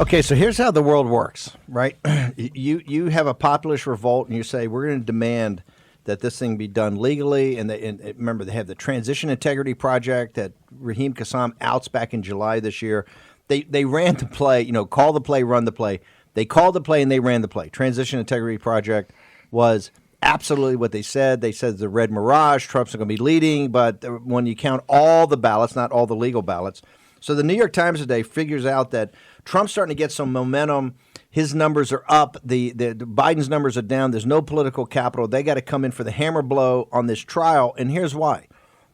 Okay, so here's how the world works, right? You have a populist revolt, and you say we're going to demand that this thing be done legally. And remember, they have the Transition Integrity Project that Raheem Kassam outs back in July this year. They ran the play, call the play, run the play. They called the play and they ran the play. Transition Integrity Project was absolutely what they said. They said the red mirage, Trump's going to be leading, but when you count all the ballots, not all the legal ballots. So the New York Times today figures out that Trump's starting to get some momentum. His numbers are up. The Biden's numbers are down. There's no political capital. They got to come in for the hammer blow on this trial, and here's why.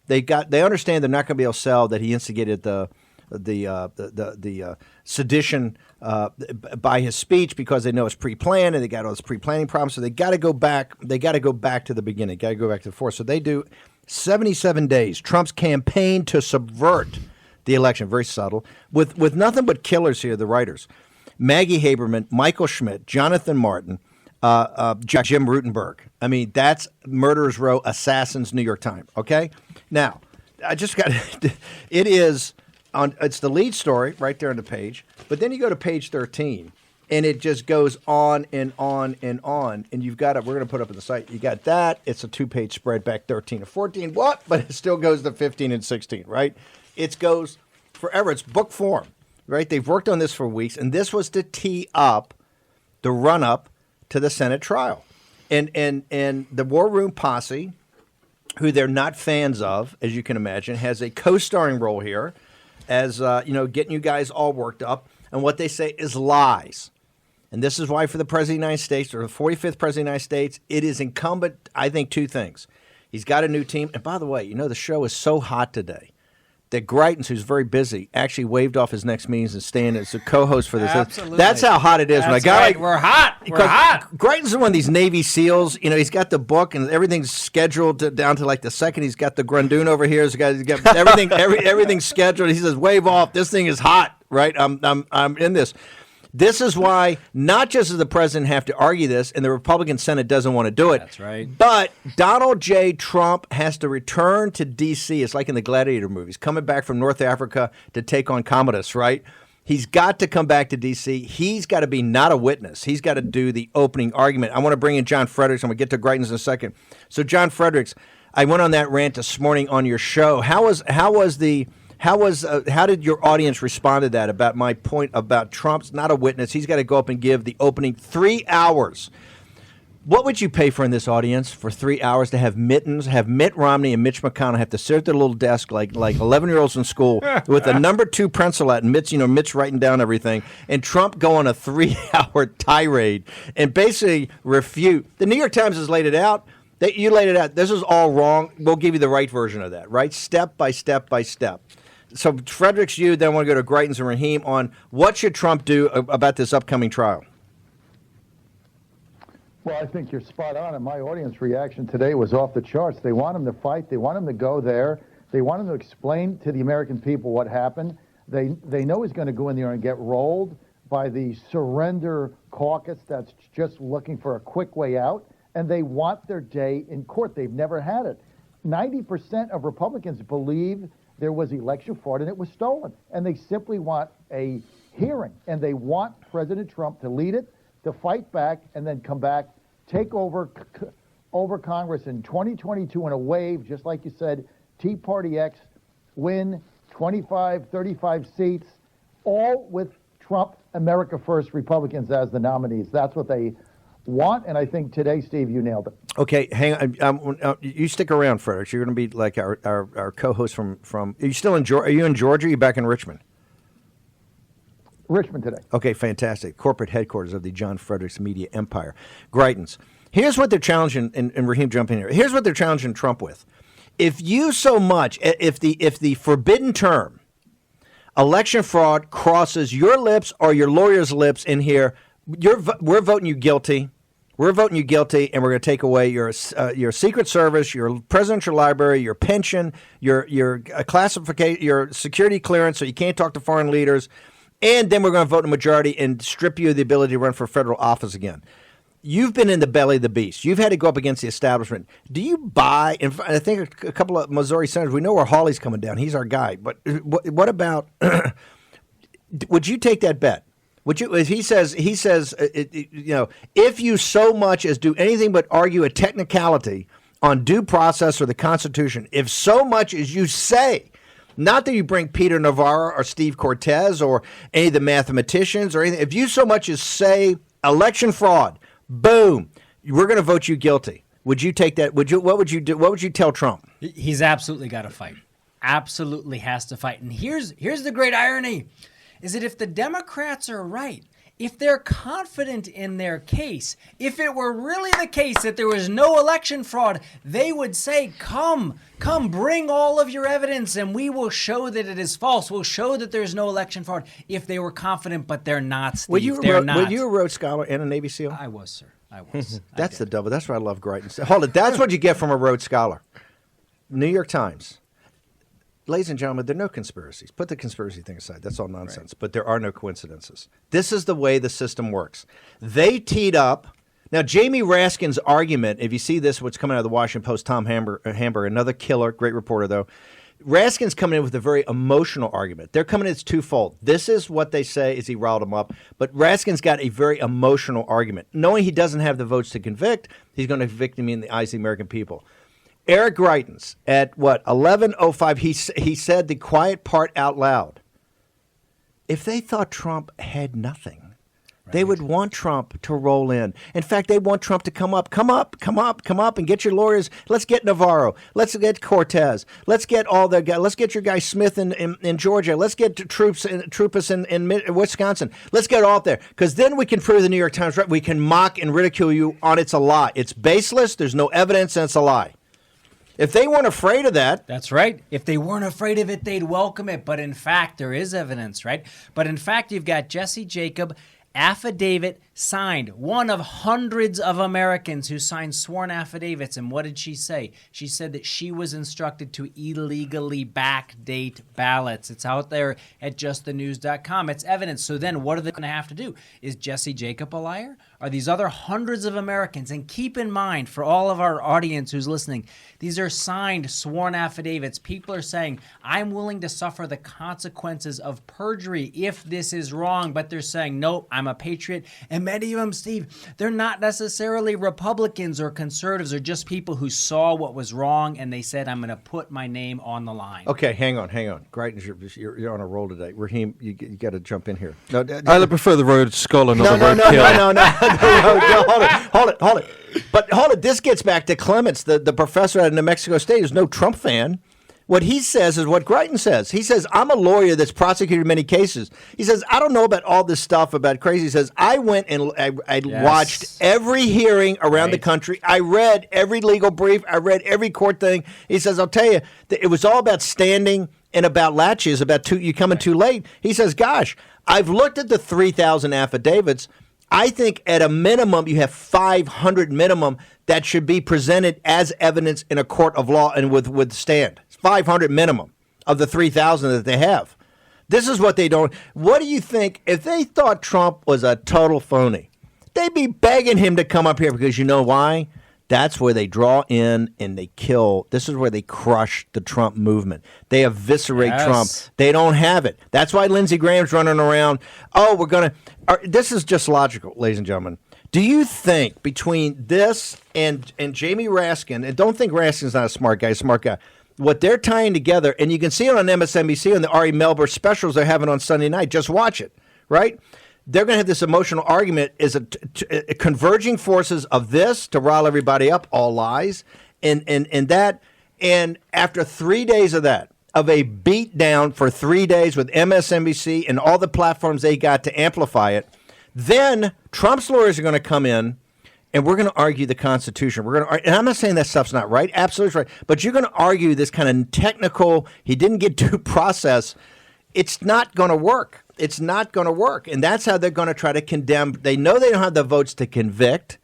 They understand they're not going to be able to sell that he instigated the sedition by his speech because they know it's pre-planned and they got all this pre-planning problems. So they got to go back. They got to go back to the beginning. Got to go back to the fourth. So they do 77 days. Trump's campaign to subvert the election, very subtle, with nothing but killers here. The writers: Maggie Haberman, Michael Schmidt, Jonathan Martin, Jim Rutenberg. I mean, that's Murderers Row, Assassins, New York Times. Okay, now I just got it is. It's the lead story right there on the page, but then you go to page 13, and it just goes on and on and on. And you've got it. We're going to put up on the site. You got that. It's a 2-page spread back 13 to 14. What? But it still goes to 15 and 16, right? It goes forever. It's book form, right? They've worked on this for weeks, and this was to tee up the run-up to the Senate trial. And the War Room Posse, who they're not fans of, as you can imagine, has a co-starring role here. As, getting you guys all worked up. And what they say is lies. And this is why for the President of the United States, or the 45th President of the United States, it is incumbent, I think, two things. He's got a new team. And by the way, the show is so hot today that Greitens, who's very busy, actually waved off his next meetings and staying as a co-host for this. Absolutely. That's how hot it is. That's when right. We're hot. We're hot. Greitens is one of these Navy SEALs. He's got the book and everything's scheduled down to like the second. He's got the Grundoon over here. He's got everything. Everything's scheduled. He says, "Wave off. This thing is hot." Right? I'm in this. This is why not just does the president have to argue this, and the Republican Senate doesn't want to do it. That's right. But Donald J. Trump has to return to D.C. It's like in the Gladiator movies, coming back from North Africa to take on Commodus, right? He's got to come back to D.C. He's got to be not a witness. He's got to do the opening argument. I want to bring in John Fredericks. I'm going to get to Greitens in a second. So, John Fredericks, I went on that rant this morning on your show. How did your audience respond to that about my point about Trump's not a witness? He's got to go up and give the opening 3 hours. What would you pay for in this audience for 3 hours to have mittens, have Mitt Romney and Mitch McConnell have to sit at their little desk like 11-year-olds in school with a number 2 pencil out and Mitch writing down everything, and Trump go on a 3-hour tirade and basically refute. The New York Times has laid it out. You laid it out. This is all wrong. We'll give you the right version of that, right? Step by step by step. So, Fredericks, you then want to go to Greitens and Raheem on what should Trump do about this upcoming trial? Well, I think you're spot on, and my audience reaction today was off the charts. They want him to fight. They want him to go there. They want him to explain to the American people what happened. They know he's going to go in there and get rolled by the surrender caucus that's just looking for a quick way out, and they want their day in court. They've never had it. 90% of Republicans believe there was election fraud and it was stolen, and they simply want a hearing, and they want President Trump to lead it, to fight back, and then come back, take over Congress in 2022 in a wave, just like you said, Tea Party X, win 25, 35 seats, all with Trump, America First Republicans as the nominees. That's what they want, and I think today, Steve, you nailed it. Okay, hang on. You stick around, Fredericks. You're going to be like our co-host from. Are you still in Georgia? Are you in Georgia? Or are you back in Richmond? Richmond today. Okay, fantastic. Corporate headquarters of the John Fredericks media empire. Greitens. Here's what they're challenging, and Raheem, jump in here. Here's what they're challenging Trump with. If the forbidden term, election fraud, crosses your lips or your lawyer's lips in here, we're voting you guilty. We're voting you guilty, and we're going to take away your Secret Service, your presidential library, your pension, your classification, your security clearance, so you can't talk to foreign leaders, and then we're going to vote in a majority and strip you of the ability to run for federal office again. You've been in the belly of the beast. You've had to go up against the establishment. Do you buy? And I think a couple of Missouri senators. We know where Hawley's coming down. He's our guy. But what about? Would you take that bet? Would you? He says, if you so much as do anything but argue a technicality on due process or the Constitution, if so much as you say, not that you bring Peter Navarro or Steve Cortez or any of the mathematicians or anything, if you so much as say election fraud, boom, we're going to vote you guilty. Would you take that? What would you do? What would you tell Trump? He's absolutely got to fight. Absolutely has to fight. And here's the great irony, is that if the Democrats are right, if they're confident in their case, if it were really the case that there was no election fraud, they would say, come, bring all of your evidence and we will show that it is false. We'll show that there's no election fraud. If they were confident, but they're not, Steve. Were you a Rhodes Scholar and a Navy SEAL? I was, sir. I was. That's the double. That's why I love Greitens. Hold it. That's what you get from a Rhodes Scholar. New York Times. Ladies and gentlemen, there are no conspiracies. Put the conspiracy thing aside. That's all nonsense. Right. But there are no coincidences. This is the way the system works. They teed up. Now, Jamie Raskin's argument, if you see this, what's coming out of the Washington Post, Tom Hamburger, another killer, great reporter, though. Raskin's coming in with a very emotional argument. They're coming in, it's twofold. This is what they say is he riled them up. But Raskin's got a very emotional argument. Knowing he doesn't have the votes to convict, he's going to convict me in the eyes of the American people. Eric Greitens, at 11:05, he said the quiet part out loud. If they thought Trump had nothing, they would want Trump to roll in. In fact, they want Trump to come up, and get your lawyers. Let's get Navarro. Let's get Cortez. Let's get all the guys. Let's get your guy Smith in Georgia. Let's get Troopus in Wisconsin. Let's get all there, because then we can prove the New York Times right. We can mock and ridicule you on it's a lie. It's baseless. There's no evidence, and it's a lie. If they weren't afraid of that. That's right. If they weren't afraid of it, they'd welcome it. But in fact, there is evidence, right? But in fact, you've got Jesse Jacob, affidavit signed, one of hundreds of Americans who signed sworn affidavits. And what did she say? She said that she was instructed to illegally backdate ballots. It's out there at justthenews.com. It's evidence. So then what are they going to have to do? Is Jesse Jacob a liar? Are these other hundreds of Americans? And keep in mind, for all of our audience who's listening, these are signed, sworn affidavits. People are saying, I'm willing to suffer the consequences of perjury if this is wrong. But they're saying, nope, I'm a patriot. And many of them, Steve, they're not necessarily Republicans or conservatives, or just people who saw what was wrong and they said, I'm going to put my name on the line. Okay, hang on. Greitens, you're on a roll today. Raheem, you got to jump in here. No, I prefer the Rhodes Scholar, not the Rhodes Killer. No, hold it. But hold it. This gets back to Clements, the professor at New Mexico State, who's no Trump fan. What he says is what Greitens says. He says, I'm a lawyer that's prosecuted many cases. He says, I don't know about all this stuff about crazy. He says, I went and I watched every hearing around the country. I read every legal brief. I read every court thing. He says, I'll tell you, it was all about standing and about latches, about you coming too late. He says, gosh, I've looked at the 3,000 affidavits. I think at a minimum, you have 500 minimum that should be presented as evidence in a court of law and with stand. 500 minimum of the 3,000 that they have. This is what they don't. What do you think if they thought Trump was a total phony? They'd be begging him to come up here, because you know why? That's where they draw in and they kill. This is where they crush the Trump movement. They eviscerate Trump. They don't have it. That's why Lindsey Graham's running around. Oh, we're going to. This is just logical, ladies and gentlemen. Do you think between this and Jamie Raskin, and don't think Raskin's not a smart guy, what they're tying together, and you can see it on MSNBC on the Ari Melber specials they're having on Sunday night. Just watch it, right? They're going to have this emotional argument, is a converging forces of this to rile everybody up, all lies, and that. And after 3 days of that, of a beat down for 3 days with MSNBC and all the platforms they got to amplify it, then Trump's lawyers are going to come in, and we're going to argue the Constitution. And I'm not saying that stuff's not right. Absolutely right. But you're going to argue this kind of technical, he didn't get due process. It's not going to work. It's not going to work. And that's how they're going to try to condemn. They know they don't have the votes to convict.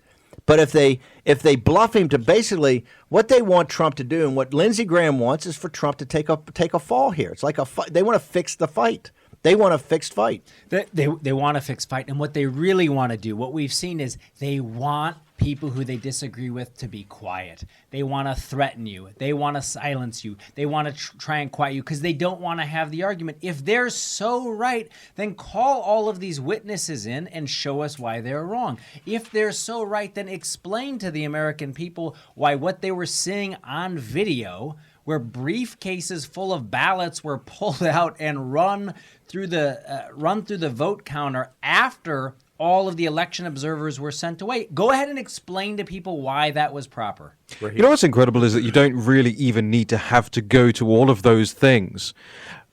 But if they bluff him to basically what they want Trump to do, and what Lindsey Graham wants is for Trump to take a fall here. It's like they want to fix the fight. They want a fixed fight. They want a fixed fight. And what they really want to do, what we've seen is they want people who they disagree with to be quiet. They want to threaten you. They want to silence you. They want to try and quiet you because they don't want to have the argument. If they're so right, then call all of these witnesses in and show us why they're wrong. If they're so right, then explain to the American people why what they were seeing on video, where briefcases full of ballots were pulled out and run through the vote counter after all of the election observers were sent away. Go ahead and explain to people why that was proper. You know what's incredible is that you don't really even need to have to go to all of those things.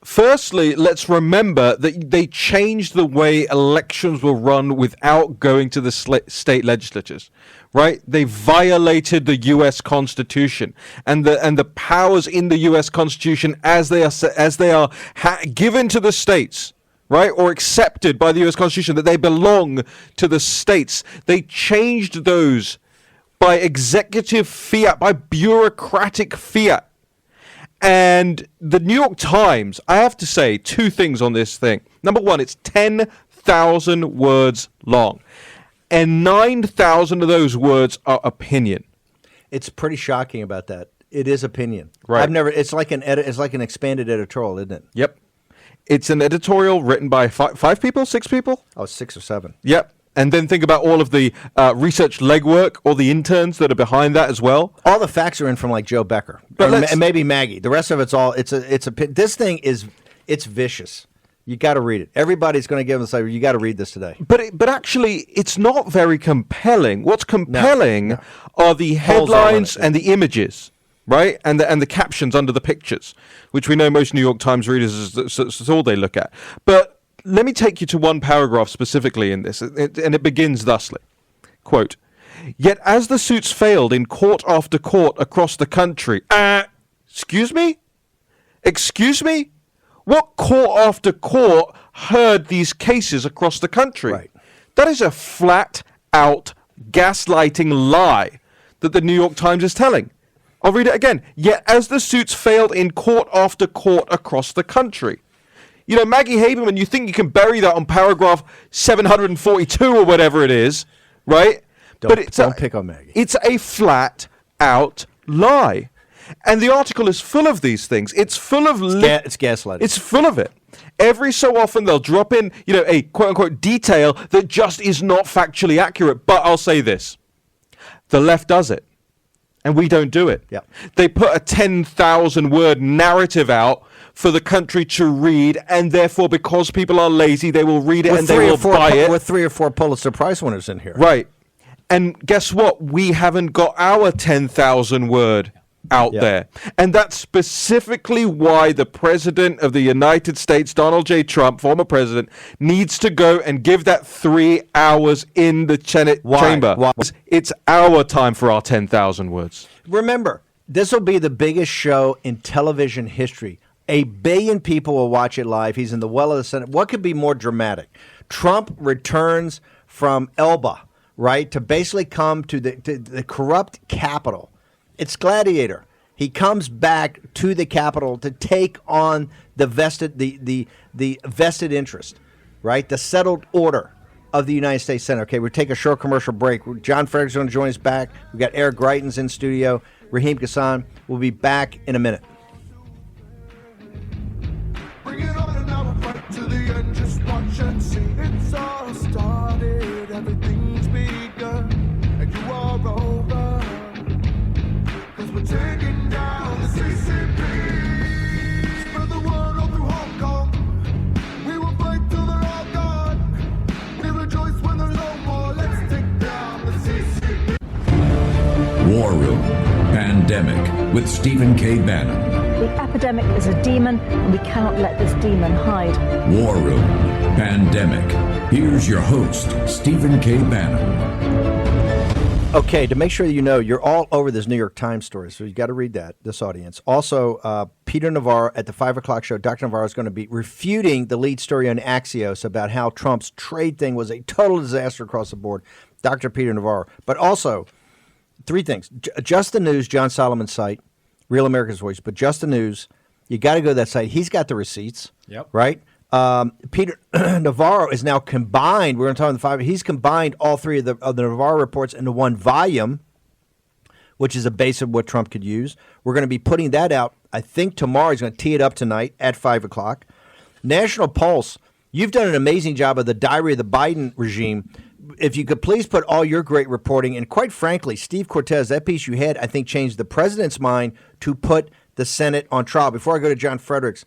Firstly, let's remember that they changed the way elections were run without going to the state legislatures, right? They violated the U.S. Constitution and the powers in the U.S. Constitution as they are given to the states, right, or accepted by the U.S. Constitution, that they belong to the states. They changed those by executive fiat, by bureaucratic fiat. And the New York Times, I have to say two things on this thing. Number one, it's 10,000 words long. And 9,000 of those words are opinion. It's pretty shocking about that. It is opinion. Right. It's like an expanded editorial, isn't it? Yep. It's an editorial written by five people, 6 people? Oh, 6 or 7. Yep. And then think about all of the research legwork, all the interns that are behind that as well. All the facts are in from like Joe Becker, and maybe Maggie. The rest of it's all. This thing it's vicious. You got to read it. Everybody's going to give us you got to read this today. But actually, it's not very compelling. What's compelling are the headlines and the images, right? And the captions under the pictures, which we know most New York Times readers is all they look at. But let me take you to one paragraph specifically in this, and it begins thusly, quote, "Yet as the suits failed in court after court across the country..." Excuse me? Excuse me? What court after court heard these cases across the country? Right. That is a flat-out gaslighting lie that the New York Times is telling. I'll read it again. "Yet as the suits failed in court after court across the country..." You know, Maggie Haberman, you think you can bury that on paragraph 742 or whatever it is, right? Don't pick on Maggie. It's a flat-out lie. And the article is full of these things. It's full of... It's gaslighting. It's full of it. Every so often they'll drop in, a quote-unquote detail that just is not factually accurate. But I'll say this. The left does it. And we don't do it. Yep. They put a 10,000-word narrative out for the country to read, and therefore, because people are lazy, they will read it and they will buy it. With 3 or 4 Pulitzer Prize winners in here. Right. And guess what? We haven't got our 10,000-word out there. And that's specifically why the President of the United States, Donald J. Trump, former president, needs to go and give that 3 hours in the chamber. Why? It's our time for our 10,000 words. Remember, this will be the biggest show in television history. 1 billion people will watch it live. He's in the well of the Senate. What could be more dramatic? Trump returns from Elba, right, to basically come to the corrupt Capitol. It's Gladiator. He comes back to the Capitol to take on the vested vested interest, right? The settled order of the United States Senate. Okay, we'll take a short commercial break. John Frederick's going to join us back. We've got Eric Greitens in studio. Raheem Kassan. We'll be back in a minute. Bring it on and now we'll fight to the end. Just watch and see. It's all started. Everything's begun. And you are over. Cause we're taking down the CCP. Spread the word all through Hong Kong. We will fight till they're all gone. We rejoice when there's no more. Let's take down the CCP. War Room Pandemic with Stephen K. Bannon. The epidemic is a demon, and we cannot let this demon hide. War Room Pandemic. Here's your host, Stephen K. Bannon. Okay, to make sure you know, you're all over this New York Times story, so you got to read that, this audience. Also, Peter Navarro at the 5 o'clock show, Dr. Navarro is going to be refuting the lead story on Axios about how Trump's trade thing was a total disaster across the board. Dr. Peter Navarro. But also, 3 things. Just the News, John Solomon's site, Real America's Voice, but Just the News, you got to go to that site. He's got the receipts, Yep. right? Peter Navarro is now combined. We're going to talk in the 5. He's combined all 3 of the Navarro reports into one volume, which is a base of what Trump could use. We're going to be putting that out, I think, tomorrow. He's going to tee it up tonight at 5 o'clock. National Pulse, you've done an amazing job of the diary of the Biden regime. If you could please put all your great reporting, and quite frankly, Steve Cortez, that piece you had, I think, changed the president's mind to put the Senate on trial. Before I go to John Fredericks,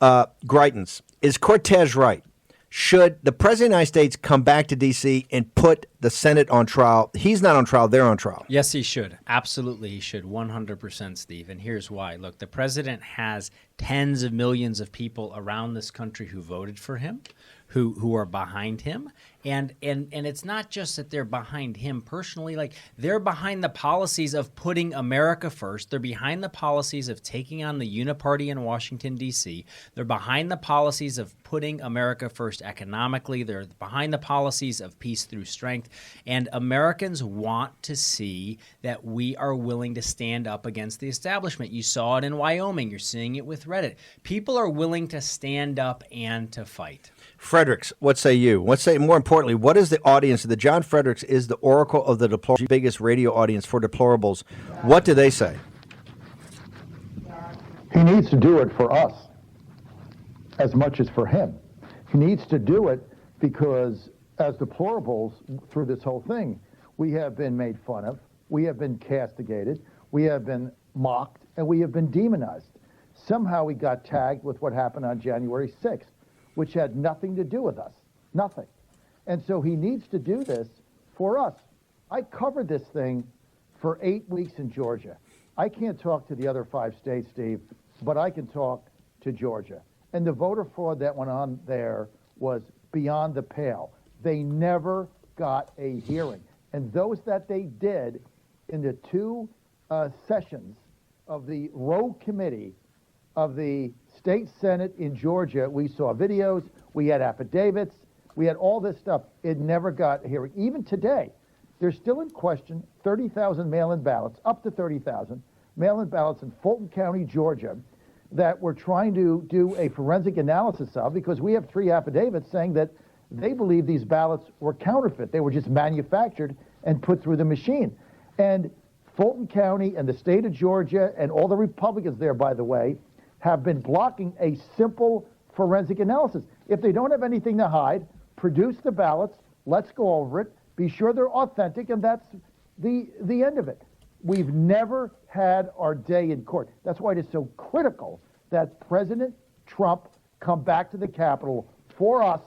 Greitens, is Cortez right? Should the President of the United States come back to D.C. and put the Senate on trial? He's not on trial. They're on trial. Yes, he should. Absolutely, he should. 100%, Steve. And here's why. Look, the president has tens of millions of people around this country who voted for him, who are behind him. And it's not just that they're behind him personally. Like, they're behind the policies of putting America first. They're behind the policies of taking on the uniparty in Washington, D.C. They're behind the policies of putting America first economically. They're behind the policies of peace through strength. And Americans want to see that we are willing to stand up against the establishment. You saw it in Wyoming. You're seeing it with Reddit. People are willing to stand up and to fight. Fredericks, what say you? More importantly, what is the audience? The John Fredericks is the oracle of the deplorables, biggest radio audience for deplorables. What do they say? He needs to do it for us as much as for him. He needs to do it because as deplorables through this whole thing, we have been made fun of, we have been castigated, we have been mocked, and we have been demonized. Somehow we got tagged with what happened on January 6th, which had nothing to do with us, nothing. And so he needs to do this for us. I covered this thing for 8 weeks in Georgia. I can't talk to the other 5 states, Steve, but I can talk to Georgia. And the voter fraud that went on there was beyond the pale. They never got a hearing. And those that they did in the 2 sessions of the rogue committee of the state Senate in Georgia, we saw videos, we had affidavits, we had all this stuff. It never got a hearing. Even today, there's still in question 30,000 mail-in ballots, up to 30,000 mail-in ballots in Fulton County, Georgia, that we're trying to do a forensic analysis of, because we have 3 affidavits saying that they believe these ballots were counterfeit. They were just manufactured and put through the machine. And Fulton County and the state of Georgia and all the Republicans there, by the way, have been blocking a simple forensic analysis. If they don't have anything to hide, produce the ballots, let's go over it, be sure they're authentic, and that's the end of it. We've never had our day in court. That's why it is so critical that President Trump come back to the Capitol for us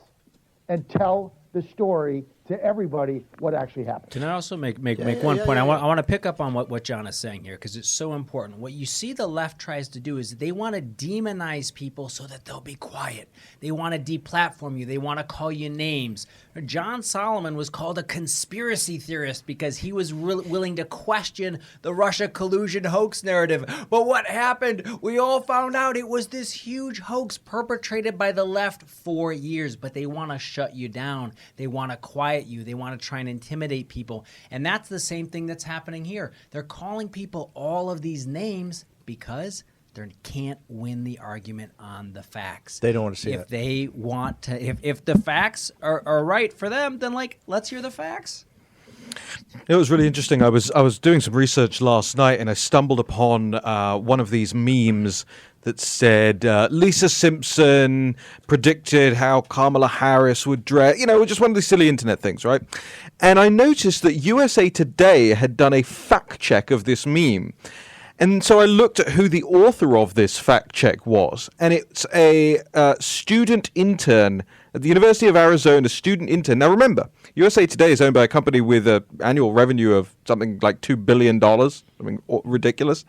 and tell the story to everybody what actually happened. Can I also make one point? I want to pick up on what John is saying here, because it's so important. What you see the left tries to do is they want to demonize people so that they'll be quiet. They want to deplatform you. They want to call you names. John Solomon was called a conspiracy theorist because he was willing to question the Russia collusion hoax narrative. But what happened? We all found out it was this huge hoax perpetrated by the left for years, but they want to shut you down. They want to quiet you. They want to try and intimidate people. And that's the same thing that's happening here. They're calling people all of these names because they can't win the argument on the facts. They don't want to see it. If they want to, if the facts are right for them, then let's hear the facts. It was really interesting. I was doing some research last night, and I stumbled upon one of these memes that said Lisa Simpson predicted how Kamala Harris would dress. Just one of these silly internet things, right? And I noticed that USA Today had done a fact check of this meme. And so I looked at who the author of this fact check was, and it's a student intern at the University of Arizona, student intern. Now remember, USA Today is owned by a company with an annual revenue of something like $2 billion, something ridiculous.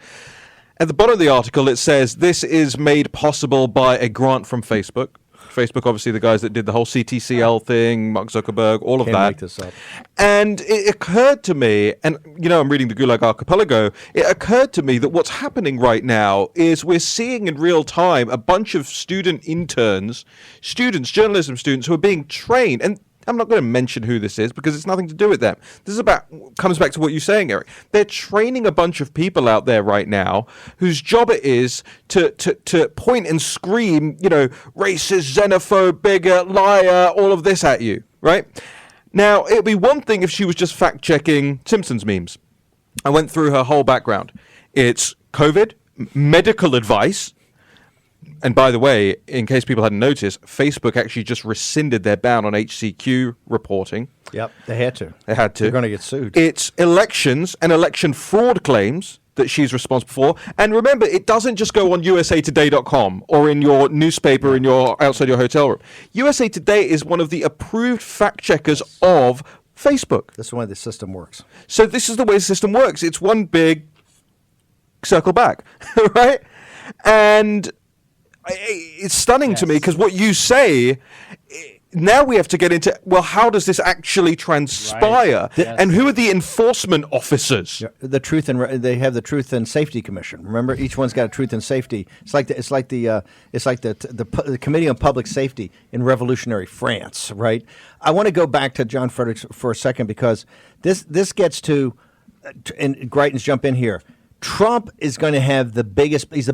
At the bottom of the article, it says, this is made possible by a grant from Facebook. Facebook, obviously, the guys that did the whole CTCL thing, Mark Zuckerberg, all of Can't that. make this up. And it occurred to me, and I'm reading the Gulag Archipelago, it occurred to me that what's happening right now is we're seeing in real time a bunch of student interns, journalism students who are being trained. And I'm not going to mention who this is because it's nothing to do with them. This is comes back to what you're saying, Eric. They're training a bunch of people out there right now whose job it is to point and scream, racist, xenophobe, bigot, liar, all of this at you, right? Now, it'd be one thing if she was just fact-checking Simpsons memes. I went through her whole background. It's COVID, medical advice, and by the way, in case people hadn't noticed, Facebook actually just rescinded their ban on HCQ reporting. Yep, they had to. They're going to get sued. It's elections and election fraud claims that she's responsible for. And remember, it doesn't just go on usatoday.com or in your newspaper outside your hotel room. USA Today is one of the approved fact checkers of Facebook. This is the way the system works. So this is the way the system works. It's one big circle back, right? And it's stunning to me because what you say, now we have to get into, well, how does this actually transpire? Right. Yes. And who are the enforcement officers? Yeah, they have the Truth and Safety Commission. Remember, each one's got a Truth and Safety. It's like the Committee on Public Safety in revolutionary France, right? I want to go back to John Fredericks for a second because this gets to, and Greitens, jump in here. Trump is going to have the biggest. He's the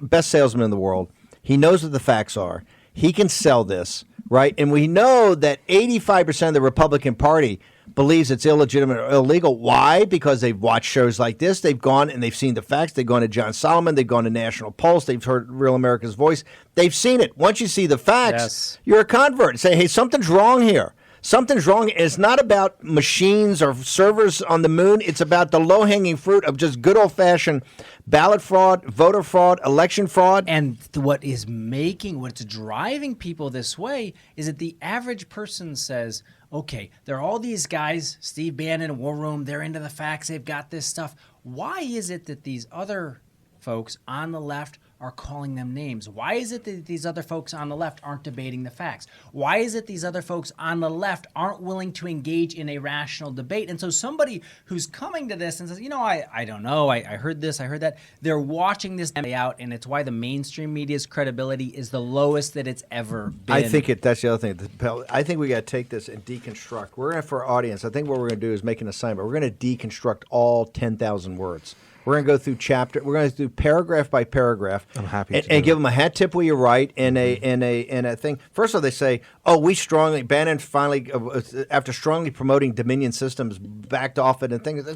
best salesman in the world. He knows what the facts are. He can sell this, right? And we know that 85% of the Republican Party believes it's illegitimate or illegal. Why? Because they've watched shows like this. They've gone and they've seen the facts. They've gone to John Solomon. They've gone to National Pulse. They've heard Real America's Voice. They've seen it. Once you see the facts, you're a convert. Say, hey, something's wrong here. Something's wrong. It's not about machines or servers on the moon. It's about the low-hanging fruit of just good old-fashioned ballot fraud, voter fraud, election fraud. And what's driving people this way is that the average person says, okay, there are all these guys, Steve Bannon, War Room, they're into the facts, they've got this stuff. Why is it that these other folks on the left are calling them names? Why is it that these other folks on the left aren't debating the facts? Why is it these other folks on the left aren't willing to engage in a rational debate? And so somebody who's coming to this and says, I don't know, I heard this, I heard that, they're watching this play out, and it's why the mainstream media's credibility is the lowest that it's ever been. I think that's the other thing. I think we got to take this and deconstruct. We're going to, for our audience, I think what we're going to do is make an assignment. We're going to deconstruct all 10,000 words. We're going to go through chapter. We're going to do paragraph by paragraph. I'm happy to and give them a hat tip where you're right and a thing. First of all, they say, Bannon finally, after strongly promoting Dominion systems, backed off it and things.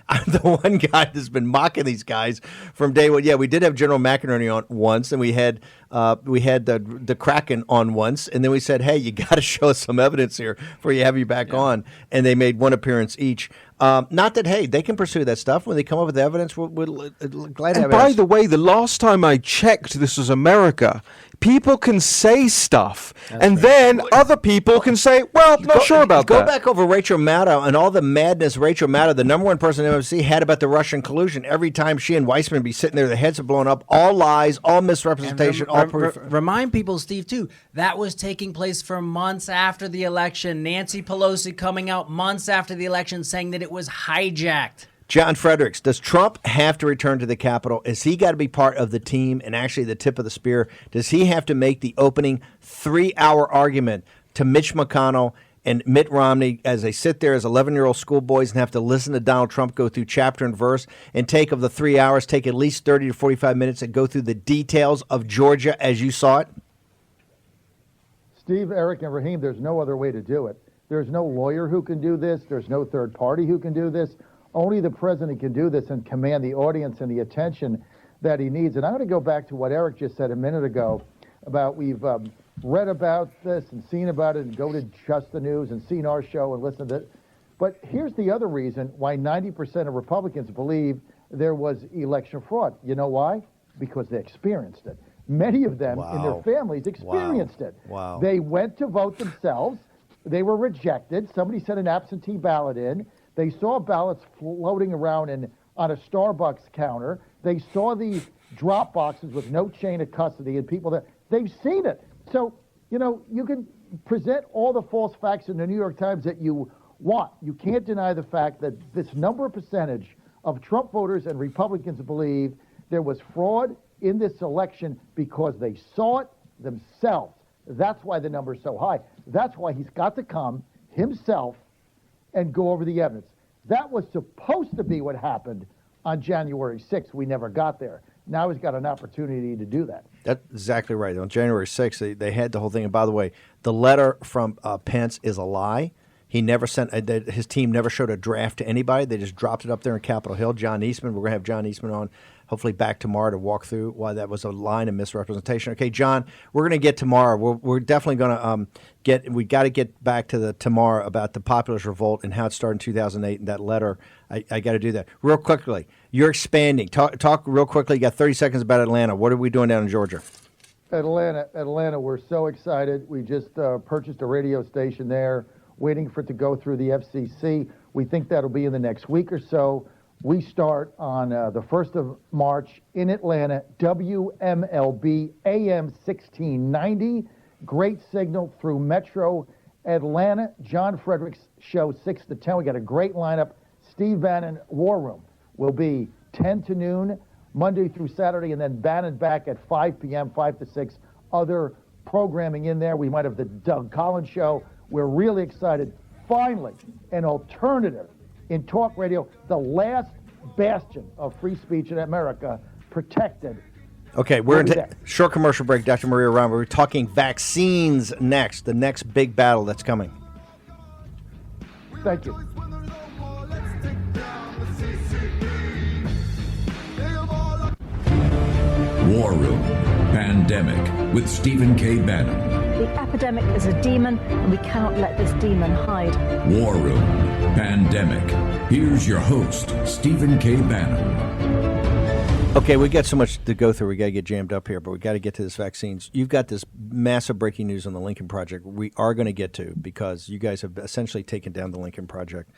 I'm the one guy that's been mocking these guys from day one. Yeah, we did have General McInerney on once, and we had the Kraken on once, and then we said, hey, you got to show us some evidence here before you have you back on. And they made one appearance each. Not that, hey, they can pursue that stuff. When they come up with evidence, we're glad to have it. By the way, the last time I checked, this was America. People can say stuff, then other people can say, well, not sure about that. Go back over Rachel Maddow and all the madness Rachel Maddow, the number one person in MSC, had about the Russian collusion. Every time she and Weissman be sitting there, their heads are blown up. All lies, all misrepresentation, all proof. Remind people, Steve, too, that was taking place for months after the election. Nancy Pelosi coming out months after the election saying that it was hijacked. John Fredericks, does Trump have to return to the Capitol? Has he got to be part of the team and actually the tip of the spear? Does he have to make the opening 3-hour argument to Mitch McConnell and Mitt Romney as they sit there as 11-year-old schoolboys and have to listen to Donald Trump go through chapter and verse and take of the 3 hours, take at least 30 to 45 minutes and go through the details of Georgia as you saw it? Steve, Eric, and Raheem, there's no other way to do it. There's no lawyer who can do this. There's no third party who can do this. Only the president can do this and command the audience and the attention that he needs. And I'm going to go back to what Eric just said a minute ago about we've read about this and seen about it and go to Just the News and seen our show and listened to it. But here's the other reason why 90% of Republicans believe there was election fraud. You know why? Because they experienced it. Many of them in their families experienced it. Wow. They went to vote themselves. They were rejected. Somebody sent an absentee ballot in. They saw ballots floating around on a Starbucks counter. They saw these drop boxes with no chain of custody and people that they've seen it. So, you can present all the false facts in the New York Times that you want. You can't deny the fact that this percentage of Trump voters and Republicans believe there was fraud in this election because they saw it themselves. That's why the number is so high. That's why he's got to come himself and go over the evidence. That was supposed to be what happened on January 6th. We never got there. Now he's got an opportunity to do that. That's exactly right. On January 6th, they had the whole thing. And by the way, the letter from Pence is a lie. He never sent his team never showed a draft to anybody. They just dropped it up there in Capitol Hill. John Eastman, we're going to have John Eastman on hopefully back tomorrow to walk through why that was a line of misrepresentation. Okay, John, we're going to get tomorrow. We're definitely going to we got to get back to the tomorrow about the populist revolt and how it started in 2008 and that letter. I got to do that real quickly. You're expanding. Talk real quickly. You got 30 seconds about Atlanta. What are we doing down in Georgia? Atlanta, we're so excited. We just purchased a radio station there, waiting for it to go through the FCC. We think that'll be in the next week or so. We start on the 1st of March in Atlanta, WMLB AM 1690. Great signal through Metro Atlanta. John Fredericks show 6 to 10. We got a great lineup. Steve Bannon, War Room, will be 10 to noon, Monday through Saturday, and then Bannon back at 5 p.m., 5 to 6. Other programming in there. We might have the Doug Collins show. We're really excited. Finally, an alternative in talk radio, the last bastion of free speech in America, protected. Okay, we're going to short commercial break. Dr. Maria Ryan, we're talking vaccines next, the next big battle that's coming. Thank you. War Room Pandemic with Stephen K. Bannon. The epidemic is a demon, and we cannot let this demon hide. War Room Pandemic. Here's your host, Stephen K. Bannon. Okay, we got so much to go through. We got to get jammed up here, but we got to get to this vaccines. You've got this massive breaking news on the Lincoln Project. We are going to get to because you guys have essentially taken down the Lincoln Project,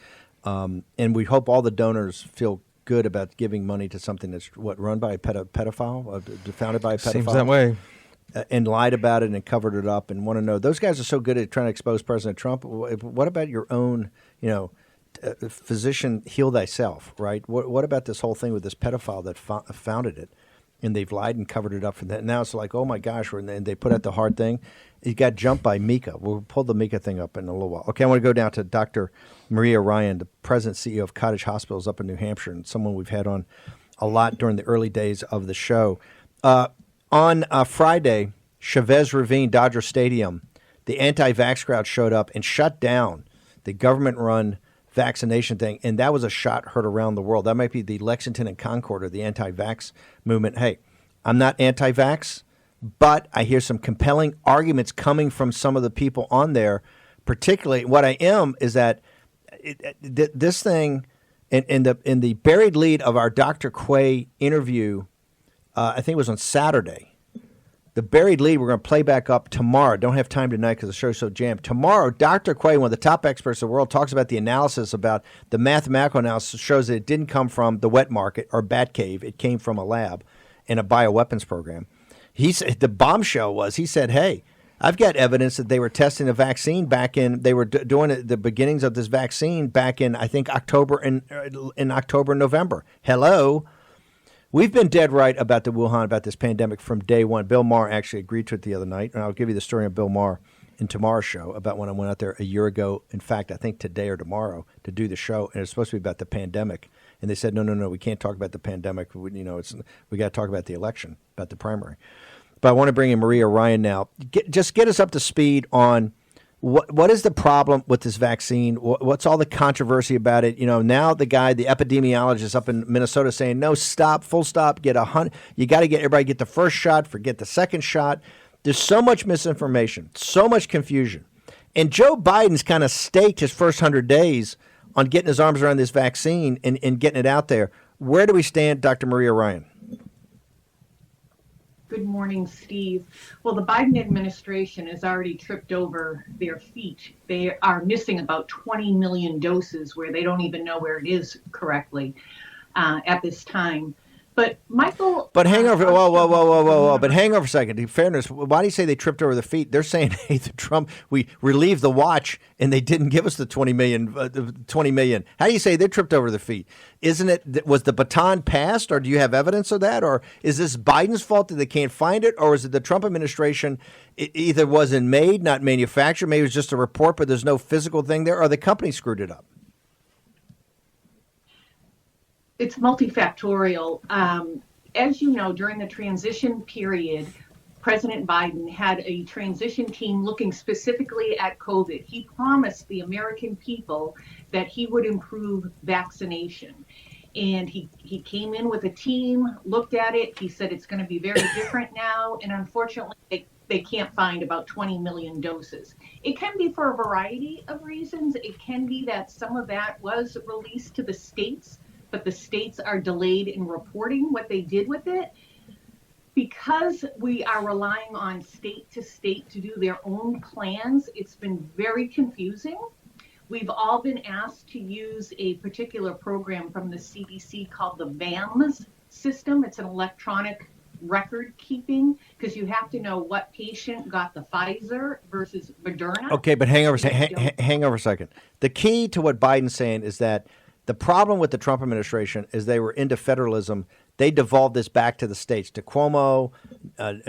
and we hope all the donors feel good about giving money to something that's run by a pedophile, founded by a pedophile. Seems that way. And lied about it and covered it up and want to know. Those guys are so good at trying to expose President Trump. What about your own, physician, heal thyself, right? What about this whole thing with this pedophile that founded it? And they've lied and covered it up for that. Now it's like, oh my gosh, and they put out the hard thing. He got jumped by Mika. We'll pull the Mika thing up in a little while. Okay, I want to go down to Dr. Maria Ryan, the president CEO of Cottage Hospitals up in New Hampshire, and someone we've had on a lot during the early days of the show. On Friday, Chavez Ravine, Dodger Stadium, the anti-vax crowd showed up and shut down the government-run vaccination thing, and that was a shot heard around the world. That might be the Lexington and Concord or the anti-vax movement. Hey, I'm not anti-vax, but I hear some compelling arguments coming from some of the people on there. Particularly, what I am is that this thing, in the buried lead of our Dr. Quay interview, I think it was on Saturday. The buried lead we're going to play back up tomorrow. Don't have time tonight because the show's so jammed. Tomorrow, Dr. Quay, one of the top experts in the world, talks about the analysis, about the mathematical analysis shows that it didn't come from the wet market or bat cave. It came from a lab in a bioweapons program. The bombshell was, he said, hey, I've got evidence that they were testing a vaccine back in, they were doing the beginnings of this vaccine back in, I think, October and November. Hello. We've been dead right about the Wuhan, about this pandemic from day one. Bill Maher actually agreed to it the other night, and I'll give you the story of Bill Maher in tomorrow's show about when I went out there a year ago. In fact, I think today or tomorrow to do the show, and it's supposed to be about the pandemic. And they said, no, we can't talk about the pandemic. We got to talk about the election, about the primary. But I want to bring in Maria Ryan now. Just get us up to speed on what is the problem with this vaccine? What's all the controversy about it? Now the epidemiologist up in Minnesota saying, no, stop, full stop, get 100. You got to get everybody get the first shot, forget the second shot. There's so much misinformation, so much confusion. And Joe Biden's kind of staked his first 100 days on getting his arms around this vaccine and getting it out there. Where do we stand, Dr. Maria Ryan? Good morning, Steve. Well, the Biden administration has already tripped over their feet. They are missing about 20 million doses where they don't even know where it is correctly at this time. But Michael. But hang over. Whoa. But hang over a second. In fairness, why do you say they tripped over their feet? They're saying, hey, the Trump, we relieved the watch and they didn't give us the 20 million. How do you say they tripped over their feet? Isn't it, was the baton passed, or do you have evidence of that? Or is this Biden's fault that they can't find it? Or is it the Trump administration, it either wasn't made, not manufactured, maybe it was just a report, but there's no physical thing there, or the company screwed it up? It's multifactorial. As you know, during the transition period, President Biden had a transition team looking specifically at COVID. He promised the American people that he would improve vaccination. And he came in with a team, looked at it. He said it's going to be very different now. And unfortunately, they can't find about 20 million doses. It can be for a variety of reasons. It can be that some of that was released to the states, but the states are delayed in reporting what they did with it. Because we are relying on state to state to do their own plans, it's been very confusing. We've all been asked to use a particular program from the CDC called the VAMS system. It's an electronic record keeping, because you have to know what patient got the Pfizer versus Moderna. Okay, but hang over a second. The key to what Biden's saying is that the problem with the Trump administration is they were into federalism. They devolved this back to the states, to Cuomo,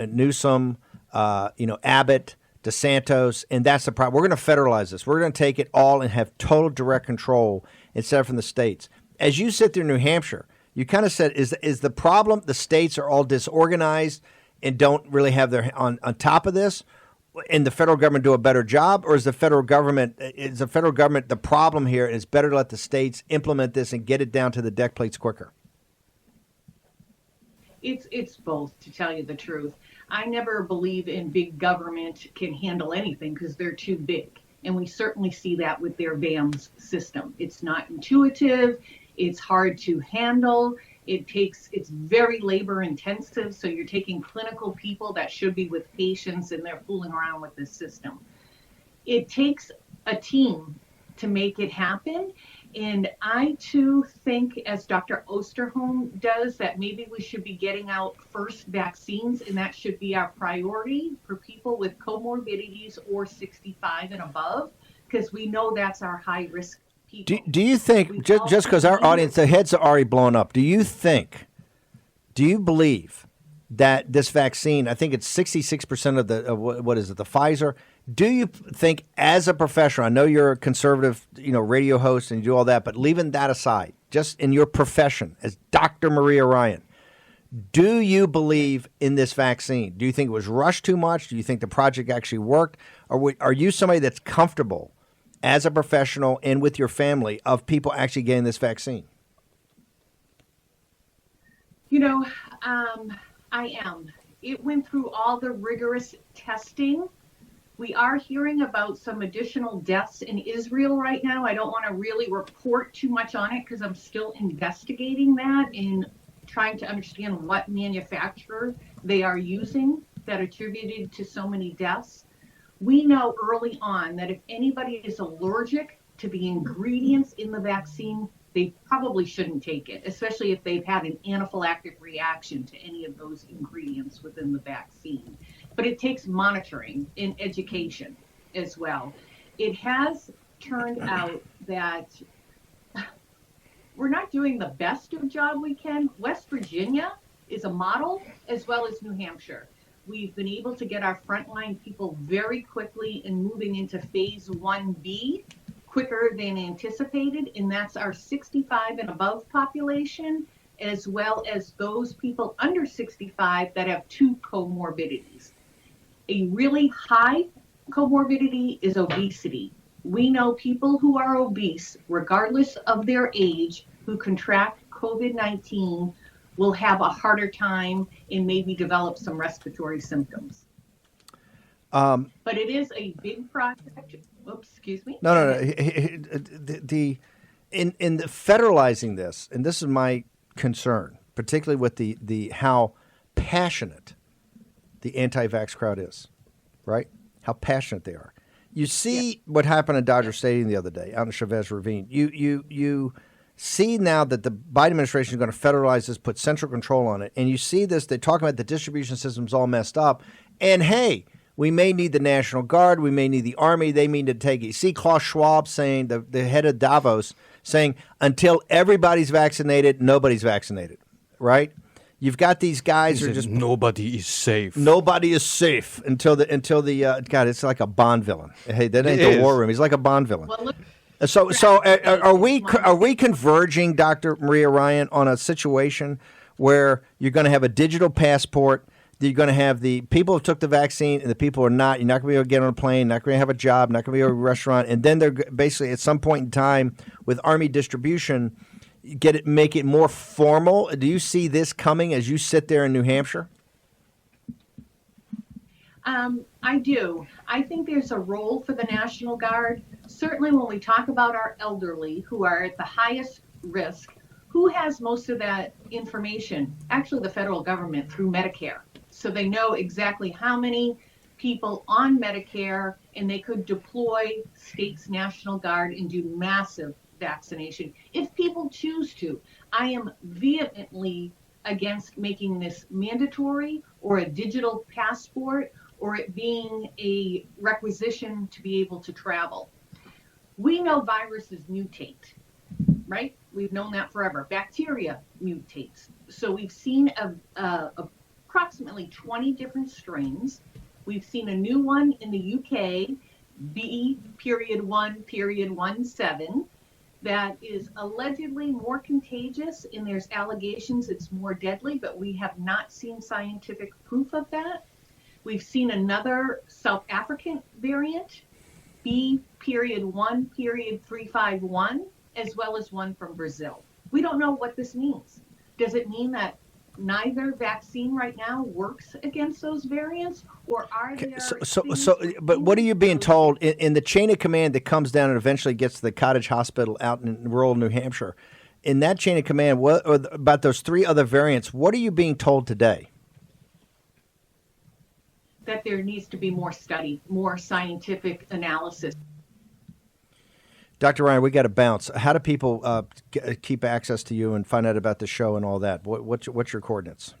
Newsom, Abbott, DeSantos, and that's the problem. We're going to federalize this. We're going to take it all and have total direct control instead of from the states. As you sit there in New Hampshire, you kind of said, is the problem the states are all disorganized and don't really have their on top of this? And the federal government do a better job, or is the federal government the problem here? And it's better to let the states implement this and get it down to the deck plates quicker. It's both, to tell you the truth. I never believe in big government can handle anything because they're too big, and we certainly see that with their VAMS system. It's not intuitive. It's hard to handle. It's very labor intensive. So you're taking clinical people that should be with patients and they're fooling around with this system. It takes a team to make it happen. And I too think, as Dr. Osterholm does, that maybe we should be getting out first vaccines, and that should be our priority for people with comorbidities or 65 and above, because we know that's our high risk. Do you think, just because our audience, the heads are already blown up, do you believe that this vaccine, I think it's 66% of the, what is it, the Pfizer, do you think as a professional, I know you're a conservative, radio host and you do all that, but leaving that aside, just in your profession as Dr. Maria Ryan, do you believe in this vaccine? Do you think it was rushed too much? Do you think the project actually worked? Or are you somebody that's comfortable as a professional and with your family of people actually getting this vaccine? I am. It went through all the rigorous testing. We are hearing about some additional deaths in Israel right now. I don't want to really report too much on it because I'm still investigating that and trying to understand what manufacturer they are using that attributed to so many deaths. We know early on that if anybody is allergic to the ingredients in the vaccine, they probably shouldn't take it, especially if they've had an anaphylactic reaction to any of those ingredients within the vaccine. But it takes monitoring and education as well. It has turned out that we're not doing the best of job we can. West Virginia is a model, as well as New Hampshire. We've been able to get our frontline people very quickly and moving into phase 1B quicker than anticipated, and that's our 65 and above population, as well as those people under 65 that have two comorbidities. A really high comorbidity is obesity. We know people who are obese, regardless of their age, who contract COVID-19 will have a harder time and maybe develop some respiratory symptoms. But it is a big project. Oops, excuse me. No. In the federalizing this, and this is my concern, particularly with the how passionate the anti-vax crowd is, right? How passionate they are. You see what happened at Dodger Stadium the other day out in Chavez Ravine. see now that the Biden administration is going to federalize this, put central control on it, and you see this, they talk about the distribution system's all messed up, and hey, we may need the National Guard, we may need the Army, they mean to take it. You see Klaus Schwab saying, the head of Davos, saying, until everybody's vaccinated, nobody's vaccinated, right? You've got these guys who are just nobody is safe. Nobody is safe until the God. It's like a Bond villain. Hey, that ain't the war room. He's like a Bond villain. Well, look, So are we converging, Dr. Maria Ryan, on a situation where you're going to have a digital passport? You're going to have the people who took the vaccine and the people who are not. You're not going to be able to get on a plane. Not going to have a job. Not going to be able to go to a restaurant. And then they're basically at some point in time with Army distribution. Make it more formal. Do you see this coming as you sit there in New Hampshire? I do. I think there's a role for the National Guard. Certainly when we talk about our elderly who are at the highest risk, who has most of that information? Actually, the federal government through Medicare. So they know exactly how many people on Medicare, and they could deploy states' National Guard and do massive vaccination if people choose to. I am vehemently against making this mandatory or a digital passport or it being a requisition to be able to travel. We know viruses mutate, right? We've known that forever. Bacteria mutates. So we've seen approximately 20 different strains. We've seen a new one in the UK, B.1.17, that is allegedly more contagious, and there's allegations it's more deadly, but we have not seen scientific proof of that. We've seen another South African variant, B.1.351, as well as one from Brazil. We don't know what this means. Does it mean that neither vaccine right now works against those variants, or are there? But what are you being told in the chain of command that comes down and eventually gets to the cottage hospital out in rural New Hampshire? In that chain of command, what about those three other variants? What are you being told today? That there needs to be more study, more scientific analysis. Dr. Ryan, we got to bounce. How do people keep access to you and find out about the show and all that? What's your coordinates?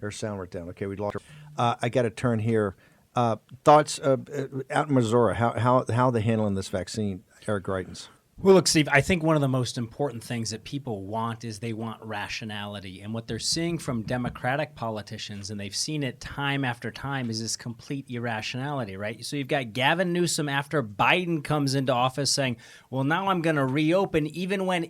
Her sound went down. Okay, we lost her. I got to turn here. Thoughts out in Missouri? How they handling this vaccine, Eric Greitens? Well, look, Steve, I think one of the most important things that people want is they want rationality. And what they're seeing from Democratic politicians, and they've seen it time after time, is this complete irrationality, right? So you've got Gavin Newsom after Biden comes into office saying, well, now I'm going to reopen, even when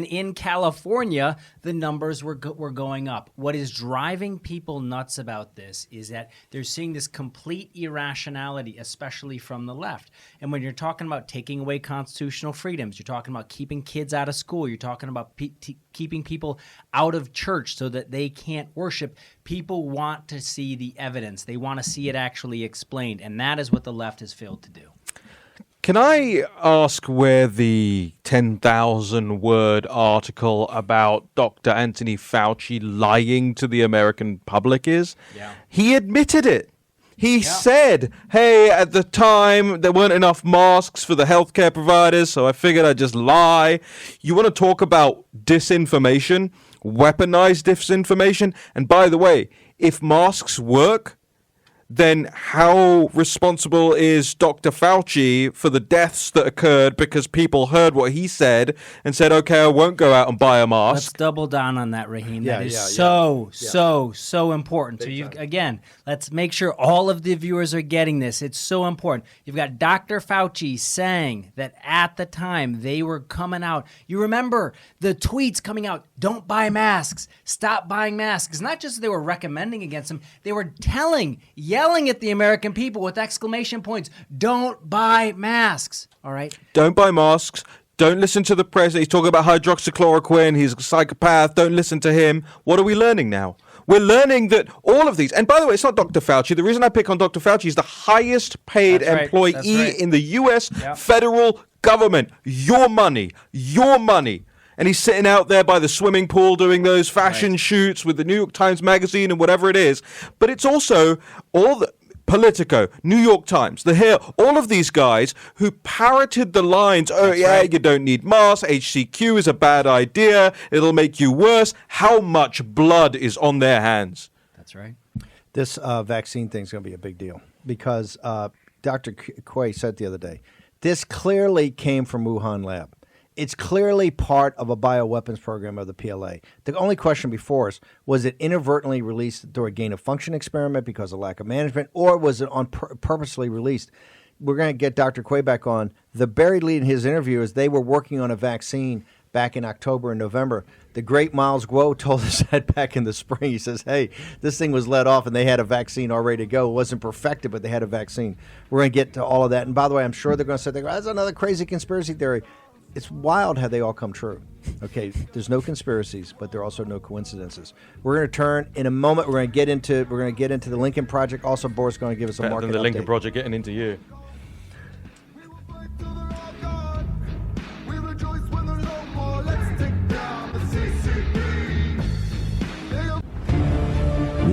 in California, the numbers were going up. What is driving people nuts about this is that they're seeing this complete irrationality, especially from the left. And when you're talking about taking away constitutional freedoms, you're talking about keeping kids out of school, you're talking about keeping people out of church so that they can't worship. People want to see the evidence. They want to see it actually explained, and that is what the left has failed to do. Can I ask where the 10,000-word article about Dr. Anthony Fauci lying to the American public is? Yeah. He admitted it. He said, hey, at the time, there weren't enough masks for the healthcare providers, so I figured I'd just lie. You want to talk about disinformation, weaponized disinformation? And by the way, if masks work, then how responsible is Dr. Fauci for the deaths that occurred because people heard what he said and said, okay, I won't go out and buy a mask? Let's double down on that, Raheem. Yeah, that is yeah, so important. Big So again, let's make sure all of the viewers are getting this. It's so important. You've got Dr. Fauci saying that at the time they were coming out. You remember the tweets coming out, don't buy masks, stop buying masks. It's not just that they were recommending against them, they were yelling at the American people with exclamation points, don't buy masks, all right? Don't buy masks. Don't listen to the president. He's talking about hydroxychloroquine. He's a psychopath. Don't listen to him. What are we learning now? We're learning that all of these, and by the way, it's not Dr. Fauci. The reason I pick on Dr. Fauci is the highest paid employee in the U.S. federal government. Your money. And he's sitting out there by the swimming pool doing those fashion shoots with the New York Times Magazine and whatever it is. But it's also Politico, New York Times, The Hill, all of these guys who parroted the lines, you don't need masks, HCQ is a bad idea, it'll make you worse. How much blood is on their hands? That's right. This vaccine thing is going to be a big deal because Dr. Quay said the other day, this clearly came from Wuhan lab. It's clearly part of a bioweapons program of the PLA. The only question before us, was it inadvertently released through a gain-of-function experiment because of lack of management, or was it purposely released? We're going to get Dr. Quay back on. The buried lead in his interview is they were working on a vaccine back in October and November. The great Miles Guo told us that back in the spring. He says, hey, this thing was let off and they had a vaccine all ready to go. It wasn't perfected, but they had a vaccine. We're going to get to all of that. And by the way, I'm sure they're going to say, that's another crazy conspiracy theory. It's wild how they all come true. Okay, there's no conspiracies, but there are also no coincidences. We're going to turn in a moment. We're going to get into the Lincoln Project. Also, Boris is going to give us a market update. The Lincoln update. Project getting into you. We will fight to the rock God. We rejoice when there's no more. Let's take down the CCP.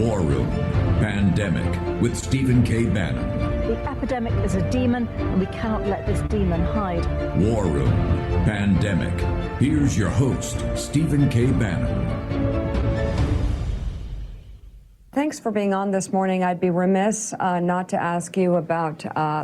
War Room Pandemic with Stephen K. Bannon. The epidemic is a demon, and we cannot let this demon hide. War Room Pandemic. Here's your host, Stephen K. Bannon. Thanks for being on this morning. I'd be remiss not to ask you about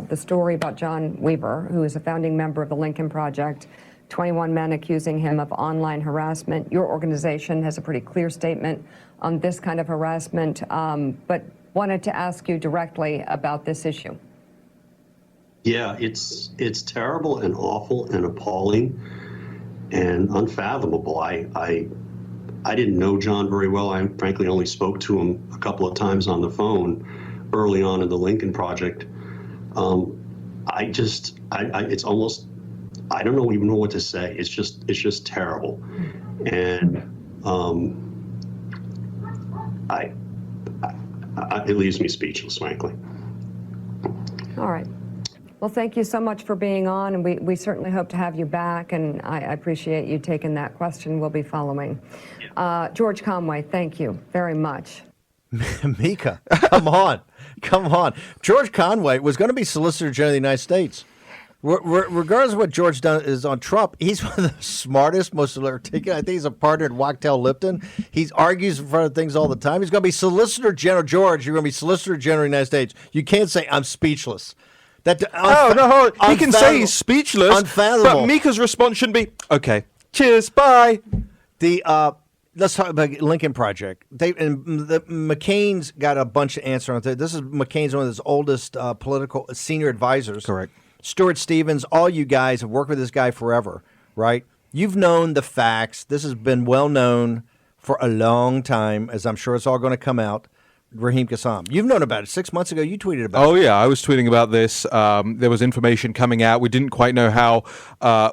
the story about John Weaver, who is a founding member of the Lincoln Project. 21 men accusing him of online harassment. Your organization has a pretty clear statement on this kind of harassment, but wanted to ask you directly about this issue. Yeah, it's terrible and awful and appalling and unfathomable. I didn't know John very well. I frankly only spoke to him a couple of times on the phone early on in the Lincoln Project. It's almost, I don't even know what to say. It's just terrible, and it leaves me speechless, frankly. All right. Well, thank you so much for being on, and we certainly hope to have you back, and I appreciate you taking that question. We'll be following. George Conway, thank you very much. Mika, come on. George Conway was going to be Solicitor General of the United States. Regardless of what George is on Trump, he's one of the smartest, most articulate. I think he's a partner at Wachtell Lipton. He argues in front of things all the time. He's going to be Solicitor General. George, you're going to be Solicitor General of the United States. You can't say, I'm speechless. He can say he's speechless, unfathomable. But Mika's response shouldn't be, okay, cheers, bye. Let's talk about Lincoln Project. McCain's got a bunch of answers on it. This is McCain's one of his oldest political senior advisors. Correct. Stuart Stevens, all you guys have worked with this guy forever, right? You've known the facts. This has been well known for a long time, as I'm sure it's all going to come out. Raheem Kassam, you've known about it. 6 months ago, you tweeted about it. Oh, yeah, I was tweeting about this. There was information coming out. We didn't quite know how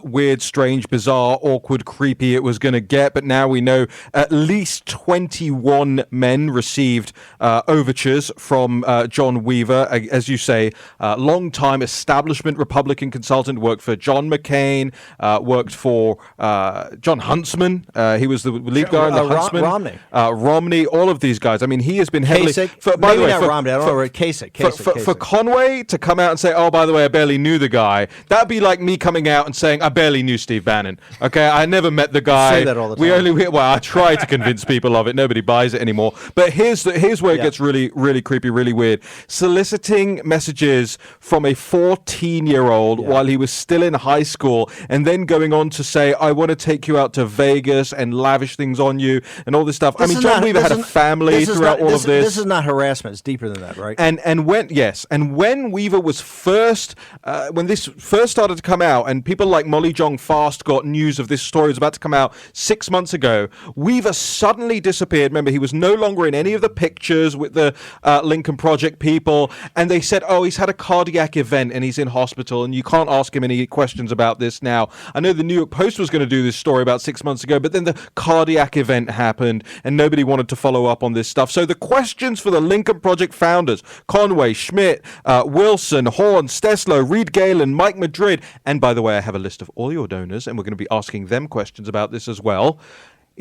weird, strange, bizarre, awkward, creepy it was going to get, but now we know at least 21 men received overtures from John Weaver, as you say, long-time establishment Republican consultant, worked for John McCain, worked for John Huntsman. He was the lead guy in the Huntsman. Romney, all of these guys. I mean, he has been heavily... By the way, Romney, I don't know, Kasich. For Conway to come out and say, oh, by the way, I barely knew the guy, that'd be like me coming out and saying, I barely knew Steve Bannon. Okay, I never met the guy. Say that all the time. I try to convince people of it. Nobody buys it anymore. But here's where it gets really, really creepy, really weird. Soliciting messages from a 14-year-old while he was still in high school, and then going on to say, I want to take you out to Vegas and lavish things on you and all this stuff. John Weaver had a family throughout all of this. This is not harassment. It's deeper than that, right? And when Weaver was first, when this first started to come out, and people like Molly Jong Fast got news of this story was about to come out 6 months ago, Weaver suddenly disappeared. Remember, he was no longer in any of the pictures with the Lincoln Project people, and they said, oh, he's had a cardiac event and he's in hospital, and you can't ask him any questions about this now. I know the New York Post was going to do this story about 6 months ago, but then the cardiac event happened, and nobody wanted to follow up on this stuff. So the questions for the Lincoln Project founders, Conway, Schmidt, Wilson, Horn, Steslow, Reed Galen, Mike Madrid, and by the way, I have a list of all your donors, and we're going to be asking them questions about this as well,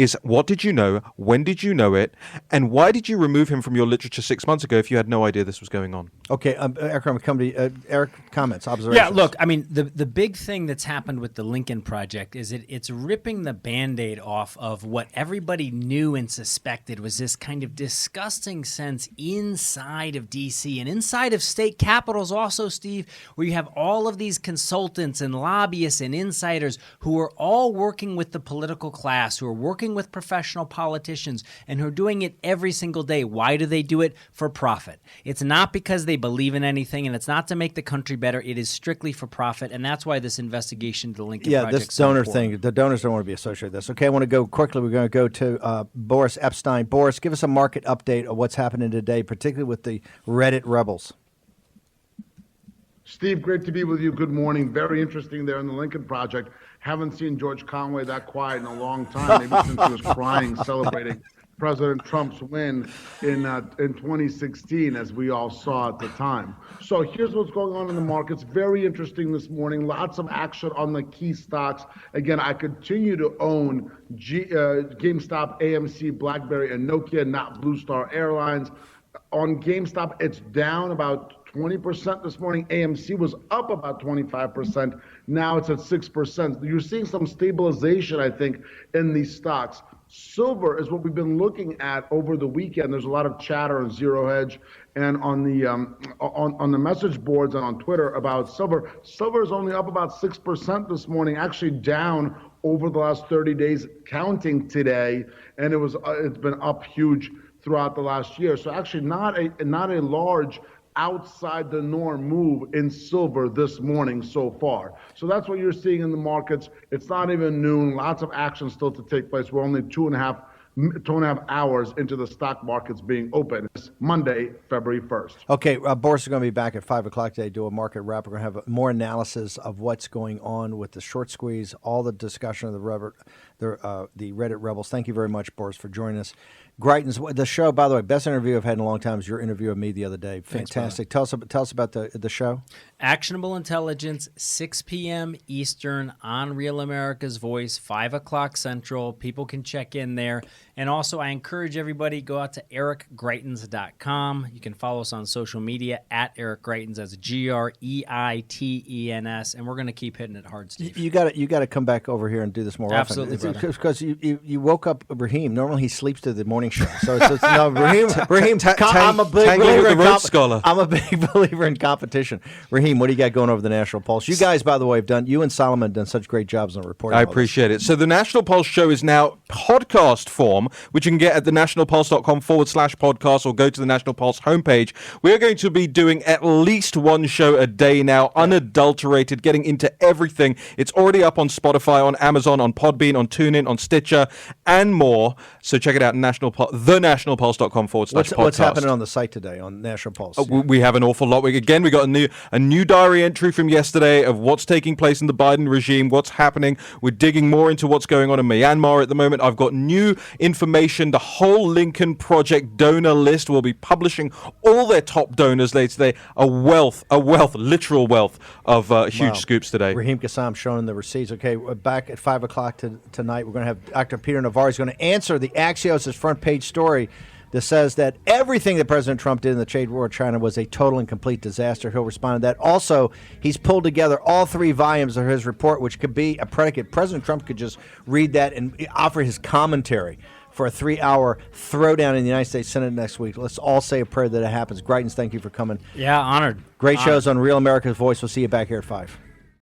is what did you know? When did you know it? And why did you remove him from your literature 6 months ago if you had no idea this was going on? Okay, Eric, I'm coming to you. Eric, comments, observations. Yeah, look, I mean, the big thing that's happened with the Lincoln Project is it's ripping the Band-Aid off of what everybody knew and suspected was this kind of disgusting sense inside of D.C. and inside of state capitals also, Steve, where you have all of these consultants and lobbyists and insiders who are all working with the political class, who are working with professional politicians, and who are doing it every single day. Why do they do it? For profit. It's not because they believe in anything, and it's not to make the country better. It is strictly for profit, and that's why this investigation into the Lincoln Project. This donor thing, the donors don't want to be associated with this. Okay, I want to go quickly. We're going to go to Boris Ephshteyn. Boris, give us a market update of what's happening today, particularly with the Reddit rebels. Steve, great to be with you. Good morning. Very interesting there in the Lincoln Project. Haven't seen George Conway that quiet in a long time, maybe since he was crying, celebrating President Trump's win in 2016, as we all saw at the time. So here's what's going on in the markets. Very interesting this morning. Lots of action on the key stocks. Again, I continue to own GameStop, AMC, BlackBerry, and Nokia, not Blue Star Airlines. On GameStop, it's down about 20% this morning. AMC was up about 25%. Now it's at 6%. You're seeing some stabilization, I think, in these stocks. Silver is what we've been looking at over the weekend. There's a lot of chatter on Zero Hedge and on the message boards and on Twitter about silver. Silver is only up about 6% this morning, actually down over the last 30 days, counting today, and it's been up huge throughout the last year. So actually not a large outside the norm move in silver this morning so far. So that's what you're seeing in the markets. It's not even noon. Lots of action still to take place. We're only two and a half hours into the stock markets being open. It's Monday, February 1st. Okay, Boris is going to be back at 5 o'clock today, do a market wrap. We're going to have more analysis of what's going on with the short squeeze, all the discussion of the Reddit rebels. Thank you very much, Boris, for joining us. Greitens, the show, by the way, best interview I've had in a long time is your interview of me the other day. Fantastic. Thanks, tell us about the show. Actionable Intelligence, 6 p.m. Eastern on Real America's Voice, 5 o'clock Central. People can check in there. And also, I encourage everybody, go out to ericgreitens.com. You can follow us on social media at Eric Greitens. That's Greitens. And we're going to keep hitting it hard, Steve. You got to come back over here and do this more Absolutely, often. Absolutely, because you woke up Raheem. Normally he sleeps through the morning show. So it's no, Raheem. I'm a big believer in competition. Raheem, what do you got going over the National Pulse? You guys, by the way, you and Solomon have done such great jobs on reporting. I appreciate it. So the National Pulse show is now podcast form, which you can get at thenationalpulse.com/podcast or go to the National Pulse homepage. We're going to be doing at least one show a day now, unadulterated, getting into everything. It's already up on Spotify, on Amazon, on Podbean, on TuneIn, on Stitcher, and more. So check it out, thenationalpulse.com/podcast. What's happening on the site today on National Pulse? We have an awful lot. We got a new diary entry from yesterday of what's taking place in the Biden regime, what's happening. We're digging more into what's going on in Myanmar at the moment. I've got new information. The whole Lincoln Project donor list. Will be publishing all their top donors later today. A literal wealth of huge scoops today. Raheem Kassam showing the receipts. Okay, we're back at 5 o'clock tonight. We're going to have Dr. Peter Navarro. He's going to answer the Axios' front page story that says that everything that President Trump did in the trade war with China was a total and complete disaster. He'll respond to that. Also, he's pulled together all 3 volumes of his report, which could be a predicate. President Trump could just read that and offer his commentary for a 3-hour throwdown in the United States Senate next week. Let's all say a prayer that it happens. Greitens, thank you for coming. Yeah, honored. Great shows on Real America's Voice. We'll see you back here at 5.